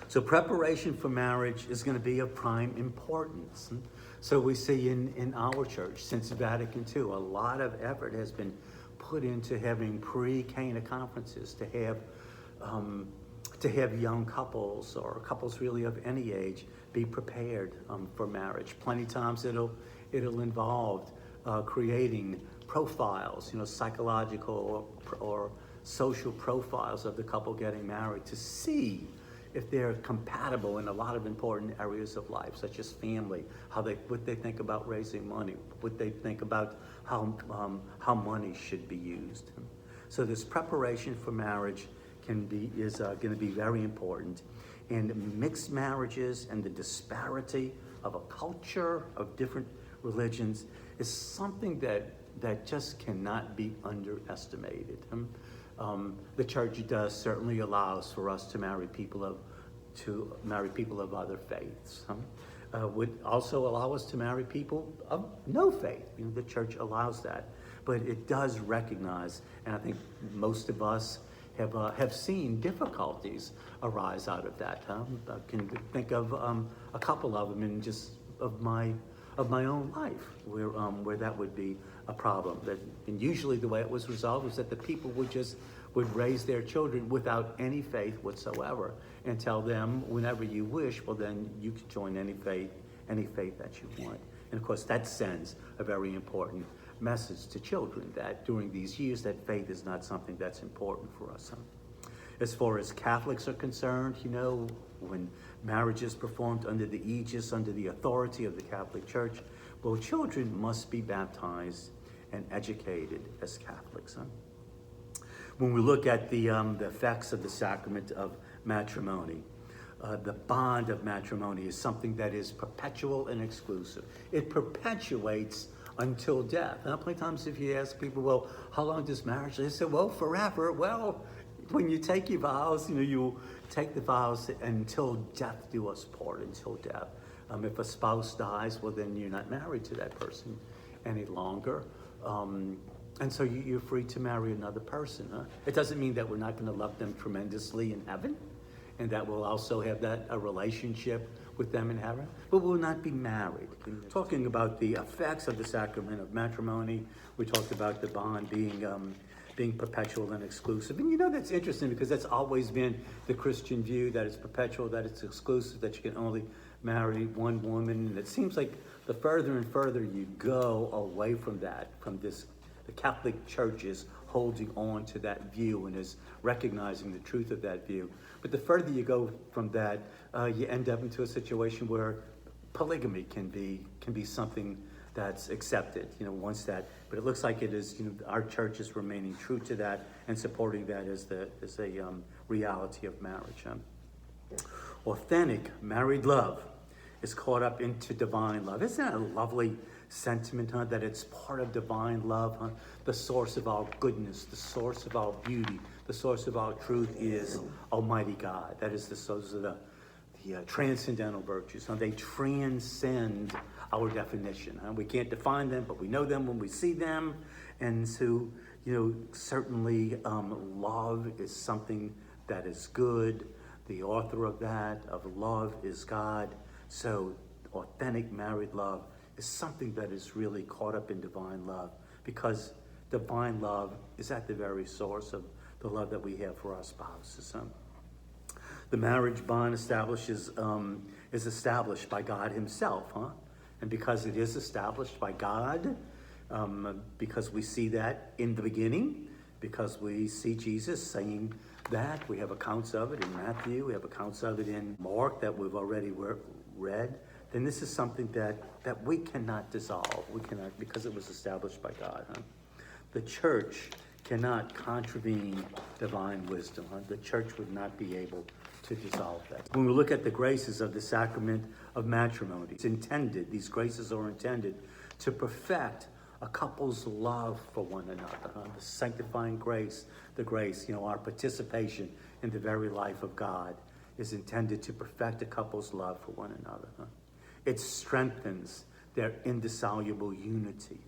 So preparation for marriage is going to be of prime importance. So we see in our church since Vatican II, a lot of effort has been put into having pre-Cana conferences to have young couples or couples really of any age be prepared for marriage. Plenty times it'll involve creating profiles, psychological or social profiles of the couple getting married to see if they're compatible in a lot of important areas of life, such as family, what they think about raising money, what they think about how money should be used. So this preparation for marriage is going to be very important. And mixed marriages and the disparity of a culture of different religions is something that just cannot be underestimated. The church does certainly allows for us to marry people of other faiths. Would also allow us to marry people of no faith. The church allows that, but it does recognize, and I think most of us have seen difficulties arise out of that. I can think of a couple of them in just of my own life where that would be a problem. And usually the way it was resolved was that the people would raise their children without any faith whatsoever and tell them whenever you wish, well then you can join any faith that you want. And of course that sends a very important message to children that during these years that faith is not something that's important for us. As far as Catholics are concerned, when marriage is performed under the aegis, under the authority of the Catholic Church, well, children must be baptized and educated as Catholics. When we look at the effects of the sacrament of matrimony, the bond of matrimony is something that is perpetual and exclusive. It perpetuates until death. Now, plenty times if you ask people, well, how long does marriage? They say, well, forever. Well, when you take your vows, you take the vows until death do us part, until death. If a spouse dies, well, then you're not married to that person any longer. And so you're free to marry another person. It doesn't mean that we're not going to love them tremendously in heaven, and that we'll also have a relationship with them in heaven, but we'll not be married. Talking about the effects of the sacrament of matrimony, we talked about the bond being perpetual and exclusive. And that's interesting because that's always been the Christian view, that it's perpetual, that it's exclusive, that you can only marry one woman. And it seems like the further and further you go away from that, the Catholic Church is holding on to that view and is recognizing the truth of that view. But the further you go from that, you end up into a situation where polygamy can be something that's accepted, once that. But it looks like it is, our church is remaining true to that and supporting that as a reality of marriage. Authentic married love is caught up into divine love. Isn't that a lovely sentiment, that it's part of divine love? The source of our goodness, the source of our beauty, the source of our truth is Almighty God. That is the source of the transcendental virtues. They transcend our definition. We can't define them, but we know them when we see them. And so, certainly love is something that is good. The author of love is God. So authentic married love is something that is really caught up in divine love, because divine love is at the very source of the love that we have for our spouses. The marriage bond is established by God himself, and because it is established by God, because we see that in the beginning, because we see Jesus saying that, we have accounts of it in Matthew, we have accounts of it in Mark that we've already read, then this is something that we cannot dissolve. We cannot, because it was established by God. The church cannot contravene divine wisdom. The church would not be able to dissolve that. When we look at the graces of the sacrament of matrimony, these graces are intended to perfect a couple's love for one another. The sanctifying grace, our participation in the very life of God is intended to perfect a couple's love for one another. It strengthens their indissoluble unity.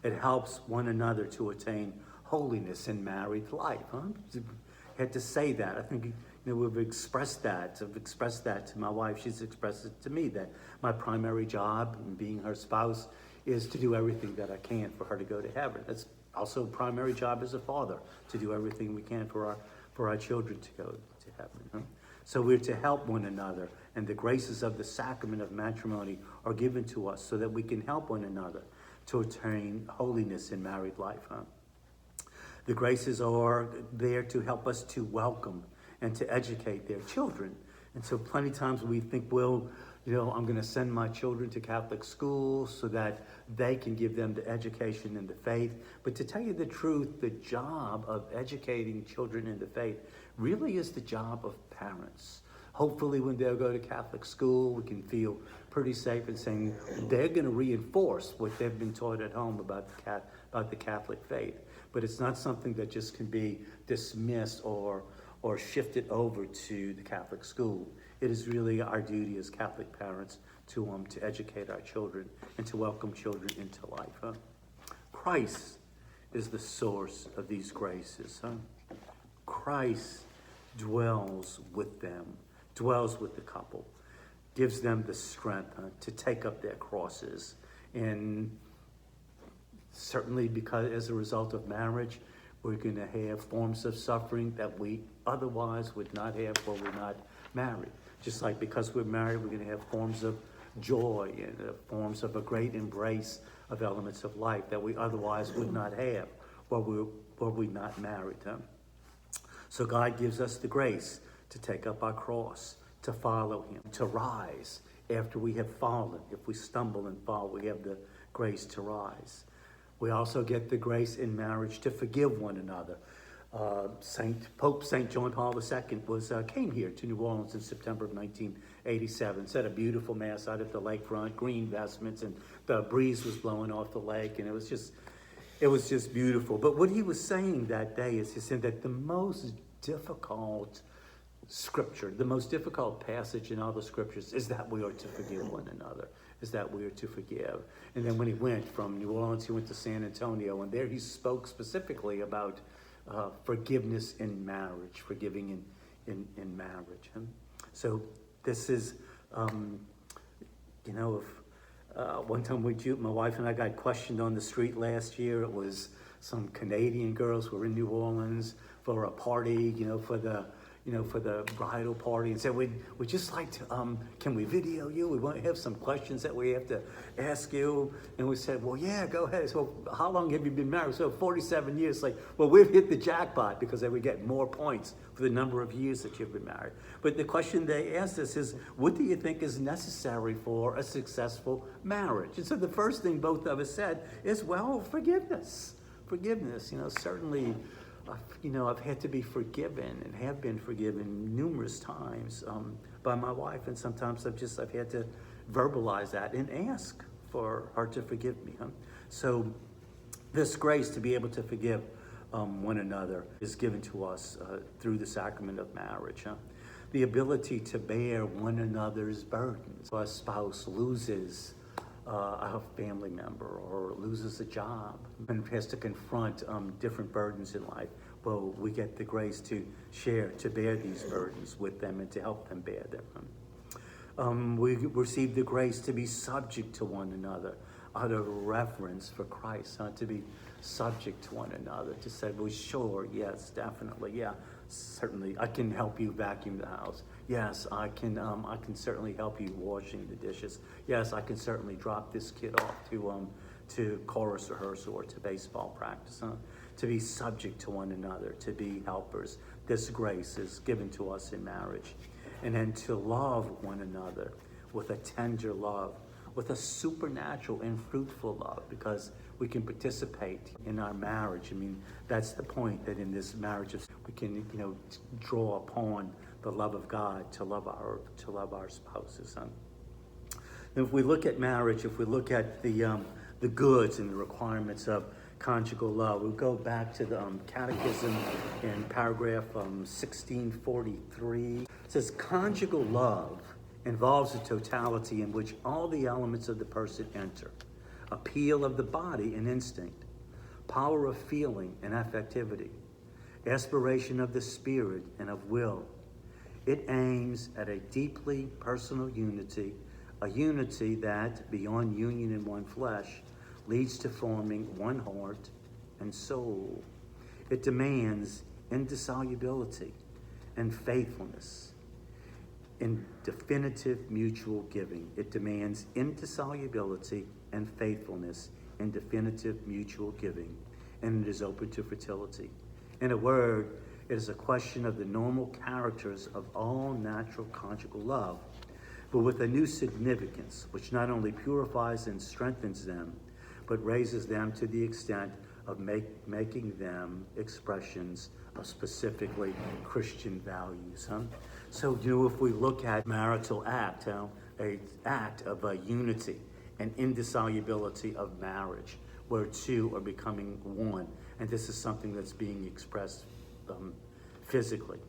It helps one another to attain holiness in married life. I had to say that. I think, we've expressed that. I've expressed that to my wife. She's expressed it to me, that my primary job in being her spouse is to do everything that I can for her to go to heaven. That's also a primary job as a father, to do everything we can for our children to go to heaven. Huh? So we're to help one another, and the graces of the sacrament of matrimony are given to us so that we can help one another to attain holiness in married life. Huh? The graces are there to help us to welcome and to educate their children. And so plenty of times we think, well, I'm going to send my children to Catholic schools so that they can give them the education in the faith. But to tell you the truth, the job of educating children in the faith really is the job of parents. Hopefully when they'll go to Catholic school, we can feel pretty safe in saying they're going to reinforce what they've been taught at home about the Catholic faith. But it's not something that just can be dismissed or shifted over to the Catholic school. It is really our duty as Catholic parents to educate our children and to welcome children into life. Huh? Christ is the source of these graces. Huh? Christ dwells with them, dwells with the couple, gives them the strength to take up their crosses. And certainly because as a result of marriage, we're going to have forms of suffering that we otherwise would not have were we not married. Just like because we're married, we're going to have forms of joy and forms of a great embrace of elements of life that we otherwise would not have were we not married. Huh? So God gives us the grace to take up our cross, to follow him, to rise after we have fallen. If we stumble and fall, we have the grace to rise. We also get the grace in marriage to forgive one another. Pope St. John Paul II came here to New Orleans in September of 1987, said a beautiful mass out at the lakefront, green vestments, and the breeze was blowing off the lake, and it was just beautiful. But what he was saying that day is he said that the most difficult scripture, the most difficult passage in all the scriptures is that we are to forgive one another, is that we are to forgive. And then when he went from New Orleans, he went to San Antonio, and there he spoke specifically about forgiveness in marriage, forgiving in marriage. And so this is, one time my wife and I got questioned on the street last year. It was some Canadian girls who were in New Orleans for a party, for the bridal party, and said, we'd just like to, can we video you? We want to have some questions that we have to ask you. And we said, well, yeah, go ahead. So how long have you been married? So 47 years. Like, well, we've hit the jackpot because then we get more points for the number of years that you've been married. But the question they asked us is, what do you think is necessary for a successful marriage? And so the first thing both of us said is, well, forgiveness. Forgiveness, certainly, I've had to be forgiven and have been forgiven numerous times by my wife, and sometimes I've had to verbalize that and ask for her to forgive me. Huh? So this grace to be able to forgive one another is given to us through the sacrament of marriage. Huh? The ability to bear one another's burdens. A spouse loses a family member or loses a job and has to confront different burdens in life. Well, we get the grace to share, to bear these burdens with them and to help them bear them. We receive the grace to be subject to one another out of reverence for Christ, to be subject to one another, to say, well, sure, yes, definitely, yeah, certainly, I can help you vacuum the house. Yes, I can certainly help you washing the dishes. Yes, I can certainly drop this kid off to chorus rehearsal or to baseball practice. To be subject to one another, to be helpers. This grace is given to us in marriage. And then to love one another with a tender love, with a supernatural and fruitful love, because we can participate in our marriage. I mean, that's the point, that in this marriage we can, draw upon the love of God to love our spouses. And if we look at marriage, if we look at the goods and the requirements of conjugal love, we'll go back to the Catechism in paragraph 1643. It says, conjugal love involves a totality in which all the elements of the person enter: appeal of the body and instinct, power of feeling and affectivity, aspiration of the spirit and of will, It aims at a deeply personal unity, a unity that, beyond union in one flesh, leads to forming one heart and soul. It demands indissolubility and faithfulness in definitive mutual giving. It demands indissolubility and faithfulness in definitive mutual giving, and it is open to fertility. In a word, it is a question of the normal characters of all natural conjugal love, but with a new significance, which not only purifies and strengthens them, but raises them to the extent of making them expressions of specifically Christian values. So, if we look at marital act, an act of unity and indissolubility of marriage, where two are becoming one, and this is something that's being expressed physically.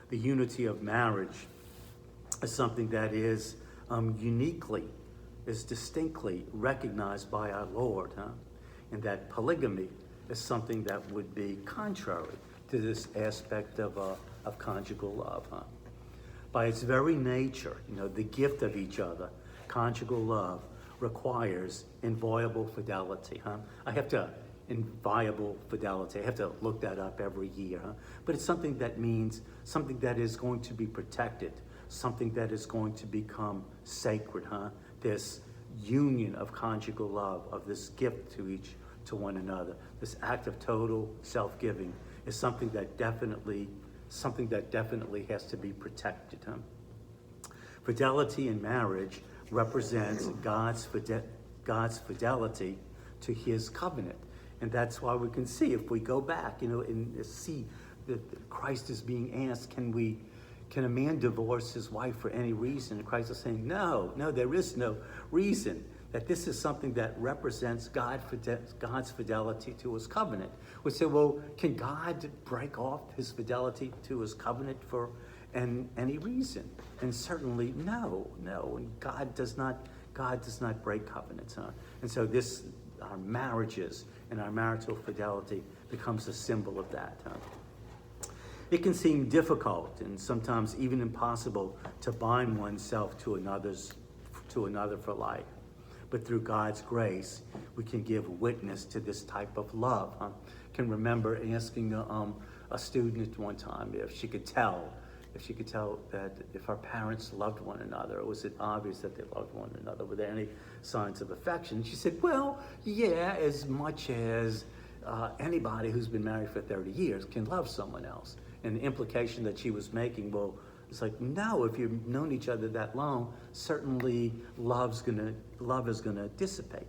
The unity of marriage is something that is distinctly recognized by our Lord, and that polygamy is something that would be contrary to this aspect of conjugal love. By its very nature, the gift of each other, conjugal love requires inviolable fidelity. I have to look that up every year. But it's something that means something that is going to be protected, something that is going to become sacred. This union of conjugal love, of this gift to one another, this act of total self-giving is something that definitely has to be protected. Fidelity in marriage represents God's fidelity to his covenant. And that's why we can see, if we go back, and see that Christ is being asked, can a man divorce his wife for any reason? And Christ is saying, no, there is no reason. That this is something that represents God's fidelity to his covenant. We say, well, can God break off his fidelity to his covenant for any reason? And certainly no. And God does not break covenants. And so our marriages and our marital fidelity becomes a symbol of that. It can seem difficult and sometimes even impossible to bind oneself to another for life. But through God's grace, we can give witness to this type of love. I can remember asking a student one time if she could tell that if our parents loved one another, or was it obvious that they loved one another? Were there any signs of affection? She said, well, yeah, as much as anybody who's been married for 30 years can love someone else. And the implication that she was making, well, it's like, no, if you've known each other that long, certainly love is gonna dissipate,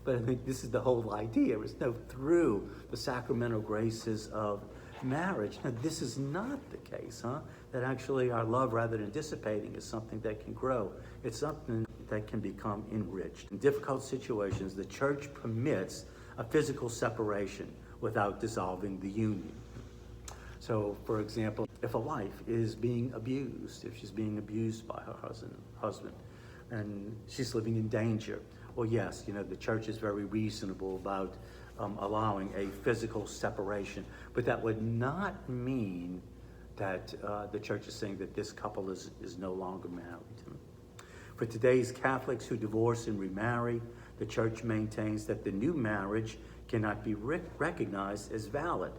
But I think this is the whole idea, is through the sacramental graces of marriage. Now, this is not the case, That actually our love, rather than dissipating, is something that can grow. It's something that can become enriched. In difficult situations, the church permits a physical separation without dissolving the union. So, for example, if a wife is being abused, if she's being abused by her husband, and she's living in danger, well, yes, the church is very reasonable about allowing a physical separation, but that would not mean that the church is saying that this couple is no longer married. For today's Catholics who divorce and remarry, the church maintains that the new marriage cannot be recognized as valid.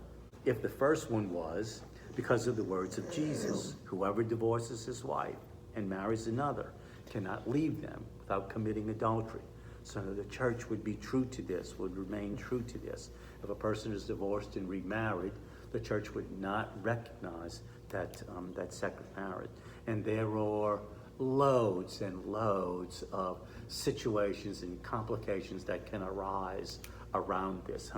If the first one was, because of the words of Jesus, whoever divorces his wife and marries another cannot leave them without committing adultery. So the church would be true to this, would remain true to this. If a person is divorced and remarried, the church would not recognize that second marriage. And there are loads and loads of situations and complications that can arise around this.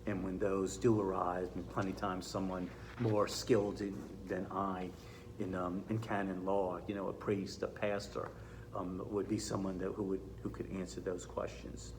And when those do arise, and plenty of times someone more skilled than I in canon law, a priest, a pastor, would be someone who could answer those questions.